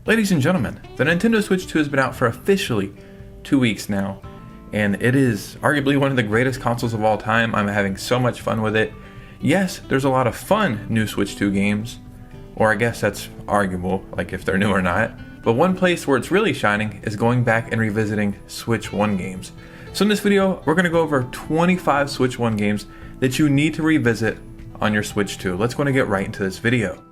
Ladies and gentlemen, the Nintendo Switch 2 has been out for officially 2 weeks now, and it is arguably one of the greatest consoles of all time. I'm having so much fun with it. Yes, there's a lot of fun new Switch 2 games, or I guess that's arguable, like if they're new or not, but one place where it's really shining is going back and revisiting Switch 1 games. So in this video, we're going to go over 25 Switch 1 games that you need to revisit on your Switch 2. Let's go and get right into this video.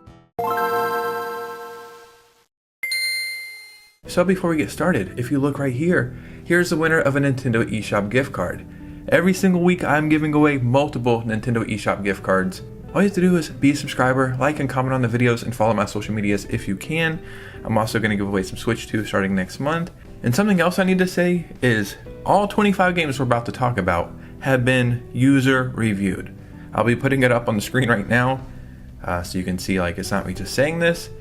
So before we get started, if you look right here, here's the winner of a Nintendo eShop gift card. Every single week I'm giving away multiple Nintendo eShop gift cards. All you have to do is be a subscriber, like and comment on the videos, and follow my social medias if you can. I'm also going to give away some Switch 2 starting next month. And something else I need to say is all 25 games we're about to talk about have been user reviewed. I'll be putting it up on the screen right now so you can see like it's not me just saying this.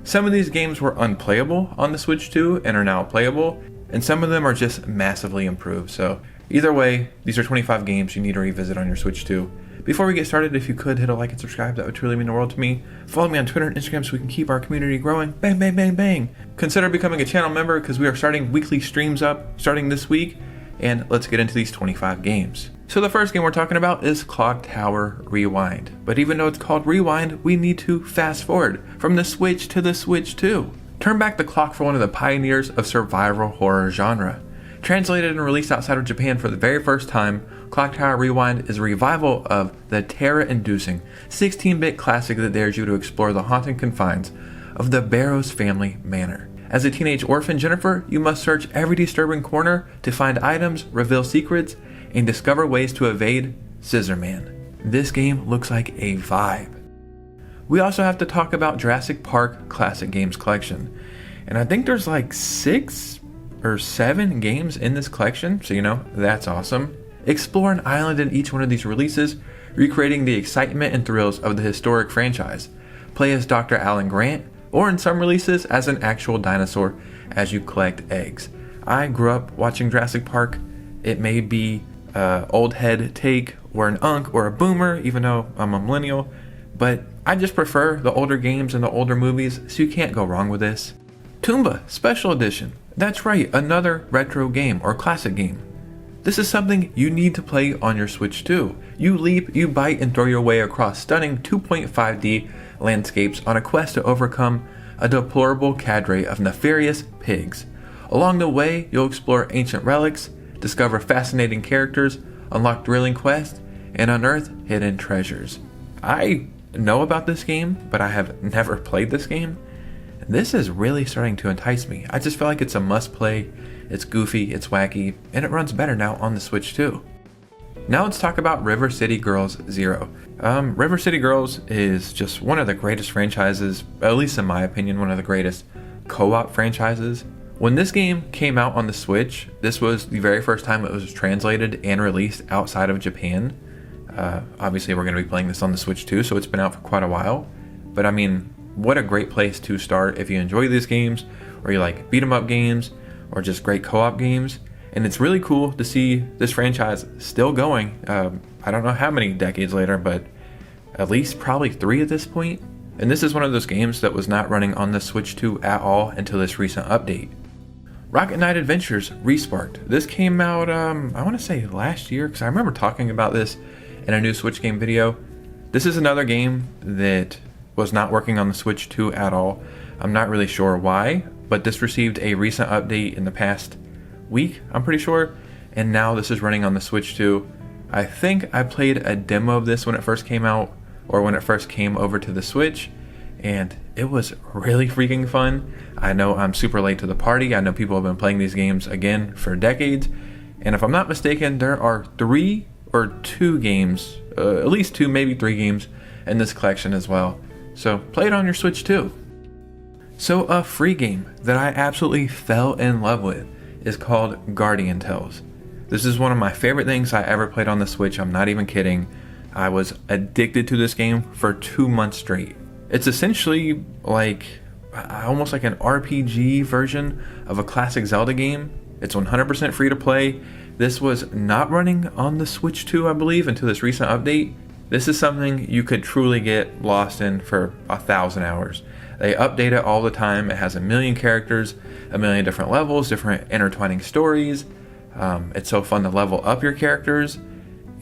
Some of these games were unplayable on the Switch 2 and are now playable, and some of them are just massively improved. So either way, these are 25 games you need to revisit on your Switch 2. Before we get started, if you could hit a like and subscribe, that would truly mean the world to me. Follow me on Twitter and Instagram so we can keep our community growing. Bang, bang, bang, bang. Consider becoming a channel member because we are starting weekly streams up starting this week. And let's get into these 25 games. So the first game we're talking about is Clock Tower Rewind. But even though it's called Rewind, we need to fast forward from the Switch to the Switch 2. Turn back the clock for one of the pioneers of survival horror genre. Translated and released outside of Japan for the very first time, Clock Tower Rewind is a revival of the terror-inducing 16-bit classic that dares you to explore the haunted confines of the Barrows family manor. As a teenage orphan, Jennifer, you must search every disturbing corner to find items, reveal secrets, and discover ways to evade Scissor Man. This game looks like a vibe. We also have to talk about Jurassic Park Classic Games Collection. And I think there's like 6 or 7 games in this collection, so you know, that's awesome. Explore an island in each one of these releases, recreating the excitement and thrills of the historic franchise. Play as Dr. Alan Grant, or in some releases as an actual dinosaur as you collect eggs. I grew up watching Jurassic Park. It may be old head take or an unk or a boomer, even though I'm a millennial, but I just prefer the older games and the older movies, so you can't go wrong with this. Tomba Special Edition. That's right, another retro game or classic game. This is something you need to play on your Switch 2. You leap, you bite, and throw your way across stunning 2.5D landscapes on a quest to overcome a deplorable cadre of nefarious pigs. Along the way, you'll explore ancient relics, discover fascinating characters, unlock thrilling quests, and unearth hidden treasures. I know about this game, but I have never played this game. This is really starting to entice me. I just feel like it's a must-play, it's goofy, it's wacky, and it runs better now on the Switch 2. Now let's talk about River City Girls Zero. River City Girls is just one of the greatest franchises, at least in my opinion, one of the greatest co-op franchises. When this game came out on the Switch, this was the very first time it was translated and released outside of Japan. Obviously we're going to be playing this on the Switch 2, so it's been out for quite a while. But I mean, what a great place to start if you enjoy these games, or you like beat 'em up games, or just great co-op games. And it's really cool to see this franchise still going. I don't know how many decades later, but at least probably 3 at this point. And this is one of those games that was not running on the Switch 2 at all until this recent update. Rocket Knight Adventures Resparked. This came out, I want to say last year, because I remember talking about this in a new Switch game video. This is another game that was not working on the Switch 2 at all. I'm not really sure why, but this received a recent update in the past week, I'm pretty sure, and now this is running on the Switch 2. I think I played a demo of this when it first came out, or when it first came over to the Switch, and it was really freaking fun. I know I'm super late to the party. I know people have been playing these games again for decades, and if I'm not mistaken, there are 3 or 2 games, at least 2, maybe 3 games in this collection as well. So play it on your Switch 2. So a free game that I absolutely fell in love with is called Guardian Tales. This is one of my favorite things I ever played on the Switch. I'm not even kidding. I was addicted to this game for 2 months straight. It's essentially like almost like an RPG version of a classic Zelda game. It's 100% free to play. This was not running on the Switch 2, I believe, until this recent update. This is something you could truly get lost in for 1,000 hours. They update it all the time. It has a million characters, a million different levels, different intertwining stories. It's so fun to level up your characters,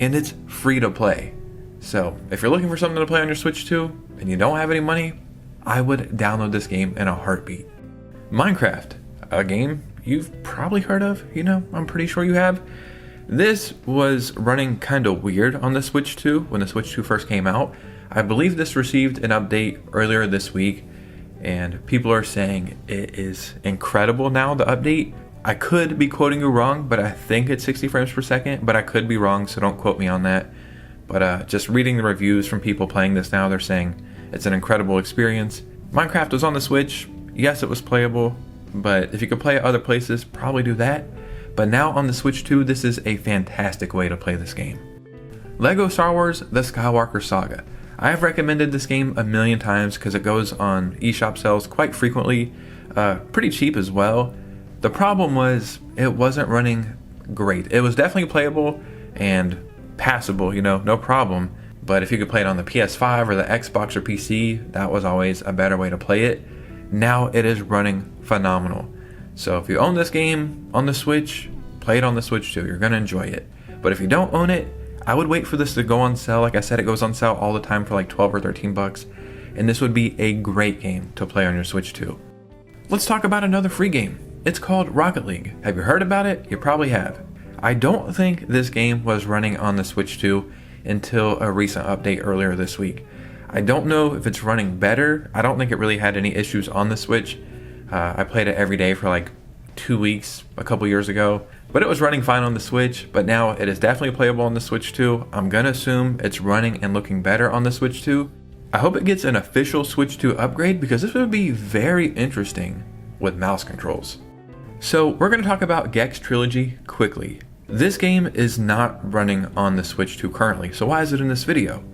and it's free to play. So if you're looking for something to play on your Switch 2 and you don't have any money, I would download this game in a heartbeat. Minecraft, a game you've probably heard of, I'm pretty sure you have. This was running kind of weird on the Switch 2 when the Switch 2 first came out. I believe this received an update earlier this week, and people are saying it is incredible now, the update. I could be quoting you wrong, but I think it's 60 frames per second, but I could be wrong, so don't quote me on that. But just reading the reviews from people playing this now, they're saying it's an incredible experience. Minecraft was on the Switch. Yes, it was playable, but if you could play it other places, probably do that. But now on the Switch 2, this is a fantastic way to play this game. LEGO Star Wars The Skywalker Saga. I have recommended this game a million times because it goes on eShop sales quite frequently, pretty cheap as well. The problem was it wasn't running great. It was definitely playable and passable, no problem. But if you could play it on the PS5 or the Xbox or PC, that was always a better way to play it. Now it is running phenomenal. So if you own this game on the Switch, play it on the Switch too. You're going to enjoy it. But if you don't own it, I would wait for this to go on sale. Like I said, it goes on sale all the time for like 12 or 13 bucks. And this would be a great game to play on your Switch too. Let's talk about another free game. It's called Rocket League. Have you heard about it? You probably have. I don't think this game was running on the Switch 2 until a recent update earlier this week. I don't know if it's running better. I don't think it really had any issues on the Switch. I played it every day for like 2 weeks a couple years ago, but it was running fine on the Switch. But now it is definitely playable on the Switch 2. I'm gonna assume it's running and looking better on the Switch 2. I hope it gets an official Switch 2 upgrade because this would be very interesting with mouse controls. So we're gonna talk about GEX Trilogy quickly. This game is not running on the Switch 2 currently, so why is it in this video?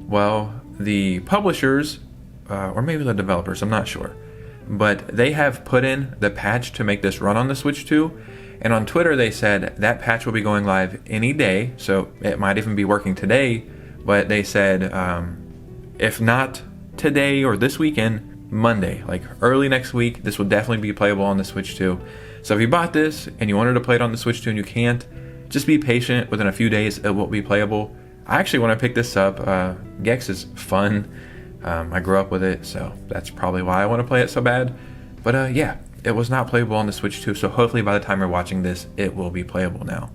Well, the publishers, or maybe the developers, I'm not sure, but they have put in the patch to make this run on the Switch 2, and on Twitter they said that patch will be going live any day, so it might even be working today, but they said if not today or this weekend, Monday, like early next week, this will definitely be playable on the Switch 2. So if you bought this and you wanted to play it on the Switch 2 and you can't, just be patient. Within a few days, it will be playable. I actually want to pick this up. GEX is fun. I grew up with it, so that's probably why I want to play it so bad. But yeah, it was not playable on the Switch 2, so hopefully by the time you're watching this, it will be playable now.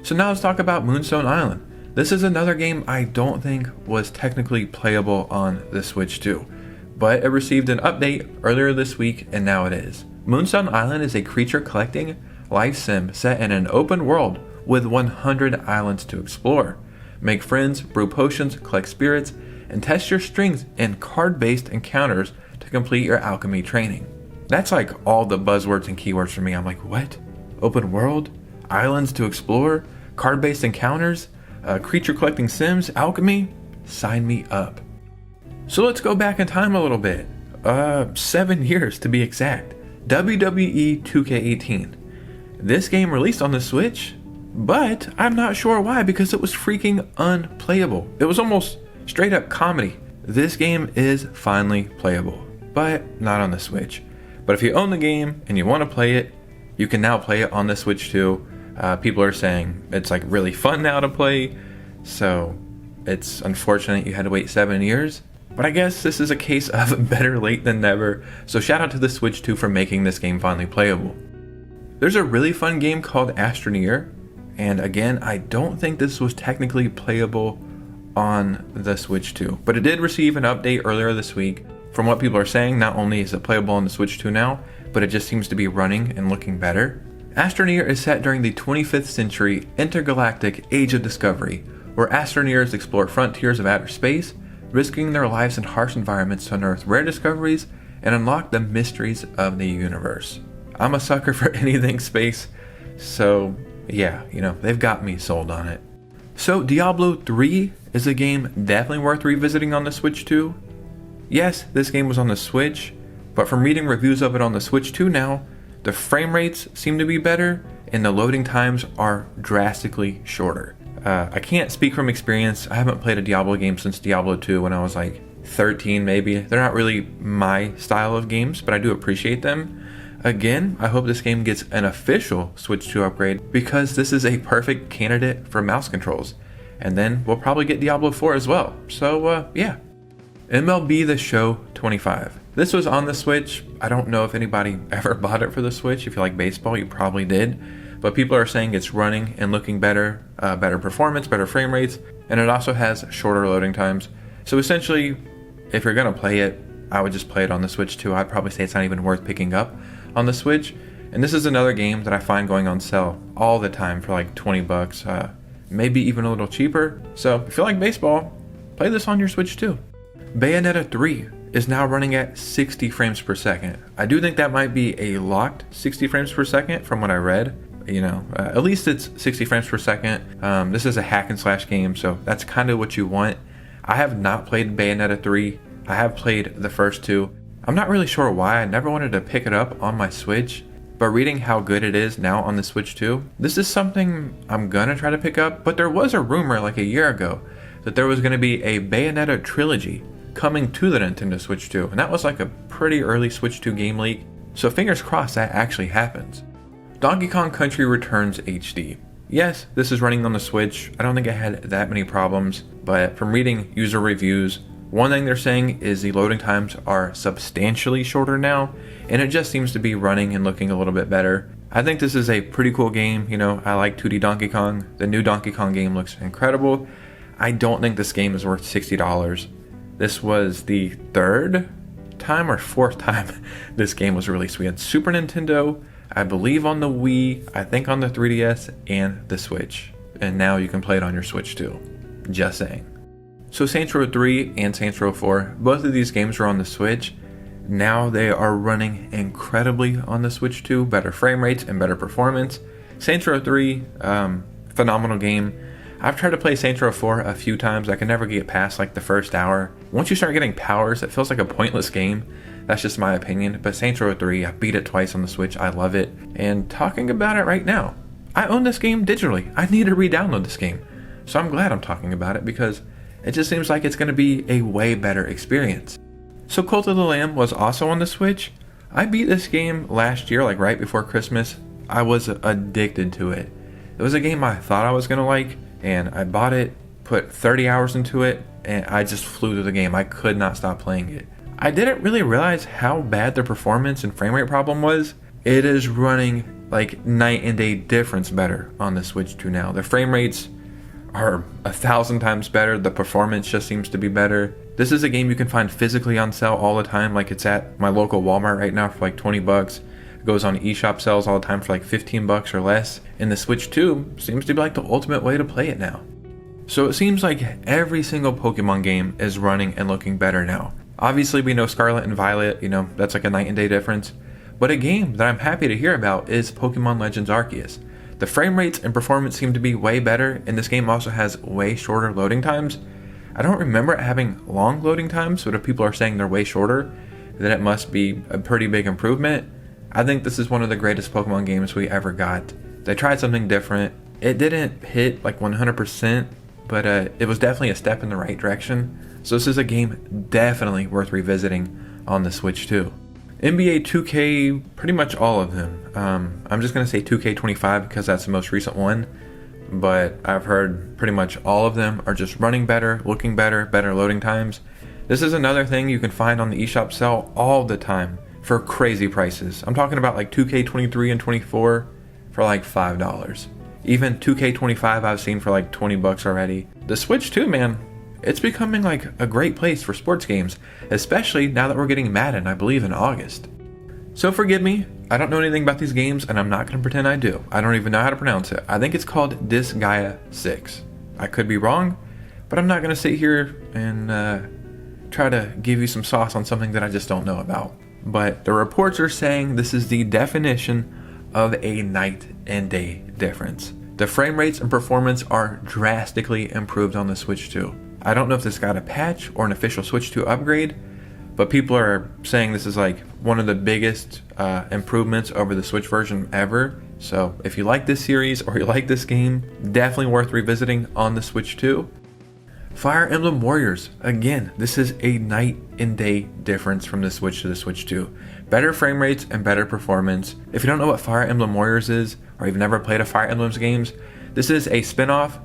So now let's talk about Moonstone Island. This is another game I don't think was technically playable on the Switch 2, but it received an update earlier this week, and now it is. Moonstone Island is a creature collecting life sim set in an open world with 100 islands to explore. Make friends, brew potions, collect spirits, and test your strength in card-based encounters to complete your alchemy training. That's like all the buzzwords and keywords for me. I'm like, what? Open world? Islands to explore? Card-based encounters? Creature collecting sims? Alchemy? Sign me up. So let's go back in time a little bit. 7 years to be exact. WWE 2K18. This game released on the Switch, but I'm not sure why because it was freaking unplayable. It was almost straight up comedy. This game is finally playable, but not on the Switch. But if you own the game and you want to play it, you can now play it on the Switch too. People are saying it's like really fun now to play, so it's unfortunate you had to wait 7 years. But I guess this is a case of better late than never, so shout out to the Switch 2 for making this game finally playable. There's a really fun game called Astroneer, and again, I don't think this was technically playable on the Switch 2, but it did receive an update earlier this week. From what people are saying, not only is it playable on the Switch 2 now, but it just seems to be running and looking better. Astroneer is set during the 25th century intergalactic Age of Discovery, where astroneers explore frontiers of outer space, risking their lives in harsh environments to unearth rare discoveries and unlock the mysteries of the universe. I'm a sucker for anything space, so yeah, they've got me sold on it. So Diablo 3 is a game definitely worth revisiting on the Switch 2. Yes, this game was on the Switch, but from reading reviews of it on the Switch 2 now, the frame rates seem to be better and the loading times are drastically shorter. I can't speak from experience. I haven't played a Diablo game since Diablo 2 when I was like 13 maybe. They're not really my style of games, but I do appreciate them. Again, I hope this game gets an official Switch 2 upgrade because this is a perfect candidate for mouse controls. And then we'll probably get Diablo 4 as well. So yeah. MLB The Show 25. This was on the Switch. I don't know if anybody ever bought it for the Switch. If you like baseball, you probably did. But people are saying it's running and looking better, better performance, better frame rates, and it also has shorter loading times. So essentially, if you're gonna play it, I would just play it on the Switch too. I'd probably say it's not even worth picking up on the Switch. And this is another game that I find going on sale all the time for like 20 bucks, maybe even a little cheaper. So if you like baseball, play this on your Switch too. Bayonetta 3 is now running at 60 frames per second. I do think that might be a locked 60 frames per second from what I read. You know, at least it's 60 frames per second. This is a hack and slash game, so that's kind of what you want. I have not played Bayonetta 3. I have played the first two. I'm not really sure why. I never wanted to pick it up on my Switch, but reading how good it is now on the Switch 2, this is something I'm gonna try to pick up. But there was a rumor like a year ago that there was gonna be a Bayonetta Trilogy coming to the Nintendo Switch 2, and that was like a pretty early Switch 2 game leak, so fingers crossed that actually happens. Donkey Kong Country Returns HD. Yes, this is running on the Switch. I don't think it had that many problems, but from reading user reviews, one thing they're saying is the loading times are substantially shorter now, and it just seems to be running and looking a little bit better. I think this is a pretty cool game. You know, I like 2D Donkey Kong. The new Donkey Kong game looks incredible. I don't think this game is worth $60. This was the third time or fourth time this game was released. We had Super Nintendo, I believe on the Wii, I think on the 3DS, and the Switch. And now you can play it on your Switch too. Just saying. So Saints Row 3 and Saints Row 4, both of these games were on the Switch. Now they are running incredibly on the Switch 2, better frame rates and better performance. Saints Row 3, phenomenal game. I've tried to play Saints Row 4 a few times. I can never get past like the first hour. Once you start getting powers, it feels like a pointless game. That's just my opinion. But Saints Row 3, I beat it twice on the Switch. I love it. And talking about it right now, I own this game digitally. I need to re-download this game. So I'm glad I'm talking about it because it just seems like it's going to be a way better experience. So Cult of the Lamb was also on the Switch. I beat this game last year, like right before Christmas. I was addicted to it. It was a game I thought I was going to like, and I bought it, put 30 hours into it, and I just flew through the game. I could not stop playing it. I didn't really realize how bad the performance and frame rate problem was. It is running like night and day difference better on the Switch 2 now. The frame rates are 1,000 times better. The performance just seems to be better. This is a game you can find physically on sale all the time. Like it's at my local Walmart right now for like 20 bucks. It goes on eShop sales all the time for like 15 bucks or less. And the Switch 2 seems to be like the ultimate way to play it now. So it seems like every single Pokemon game is running and looking better now. Obviously we know Scarlet and Violet, you know, that's like a night and day difference. But a game that I'm happy to hear about is Pokemon Legends Arceus. The frame rates and performance seem to be way better, and this game also has way shorter loading times. I don't remember it having long loading times, but if people are saying they're way shorter, then it must be a pretty big improvement. I think this is one of the greatest Pokemon games we ever got. They tried something different. It didn't hit like 100%, but it was definitely a step in the right direction. So this is a game definitely worth revisiting on the Switch too. NBA 2K, pretty much all of them. I'm just going to say 2K25 because that's the most recent one. But I've heard pretty much all of them are just running better, looking better, better loading times. This is another thing you can find on the eShop sale all the time for crazy prices. I'm talking about like 2K23 and 24 for like $5. Even 2K25 I've seen for like 20 bucks already. The Switch too, man. It's becoming like a great place for sports games, especially now that we're getting Madden, I believe, in August. So forgive me, I don't know anything about these games, and I'm not going to pretend I do. I don't even know how to pronounce it. I think it's called Disgaea 6. I could be wrong, but I'm not going to sit here and try to give you some sauce on something that I just don't know about. But the reports are saying this is the definition of a night and day difference. The frame rates and performance are drastically improved on the Switch 2. I don't know if this got a patch or an official Switch 2 upgrade, but people are saying this is like one of the biggest improvements over the Switch version ever. So if you like this series or you like this game, definitely worth revisiting on the Switch 2. Fire Emblem Warriors. Again, this is a night and day difference from the Switch to the Switch 2. Better frame rates and better performance. If you don't know what Fire Emblem Warriors is, or you've never played a Fire Emblem's games, this is a spin-off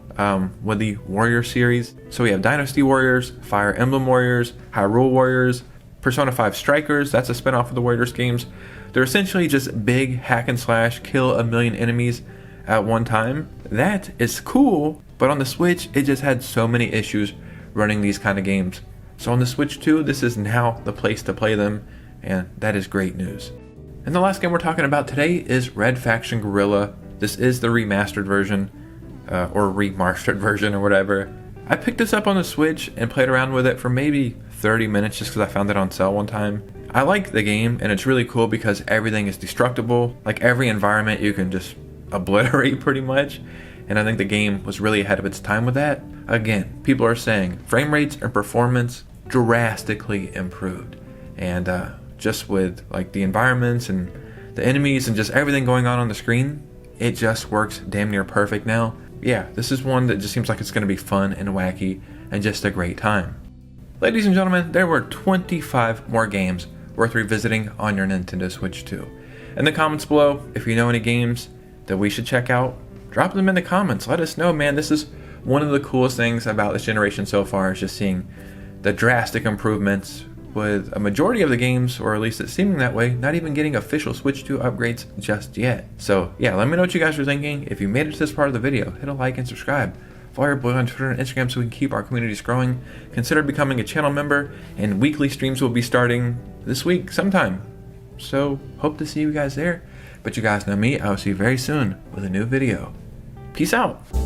with the Warrior series. So we have Dynasty Warriors, Fire Emblem Warriors, Hyrule Warriors, Persona 5 Strikers, that's a spin-off of the Warriors games. They're essentially just big hack and slash, kill a million enemies at one time. That is cool, but on the Switch, it just had so many issues running these kind of games. So on the Switch 2, this is now the place to play them, and that is great news. And the last game we're talking about today is Red Faction Guerrilla. This is the remastered version, or remastered version, or whatever. I picked this up on the Switch and played around with it for maybe 30 minutes just because I found it on sale one time. I like the game, and it's really cool because everything is destructible. Like every environment you can just obliterate pretty much, and I think the game was really ahead of its time with that. Again, people are saying frame rates and performance drastically improved, and just with like the environments and the enemies and just everything going on the screen, it just works damn near perfect now. Yeah, this is one that just seems like it's going to be fun and wacky and just a great time. Ladies and gentlemen, there were 25 more games worth revisiting on your Nintendo Switch 2. In the comments below, if you know any games that we should check out, drop them in the comments. Let us know, man. This is one of the coolest things about this generation so far, is just seeing the drastic improvements with a majority of the games, or at least it's seeming that way, not even getting official Switch 2 upgrades just yet. So yeah, let me know what you guys are thinking. If you made it to this part of the video, hit a like and subscribe. Follow your boy on Twitter and Instagram so we can keep our communities growing. Consider becoming a channel member, and weekly streams will be starting this week sometime. So hope to see you guys there. But you guys know me, I will see you very soon with a new video. Peace out.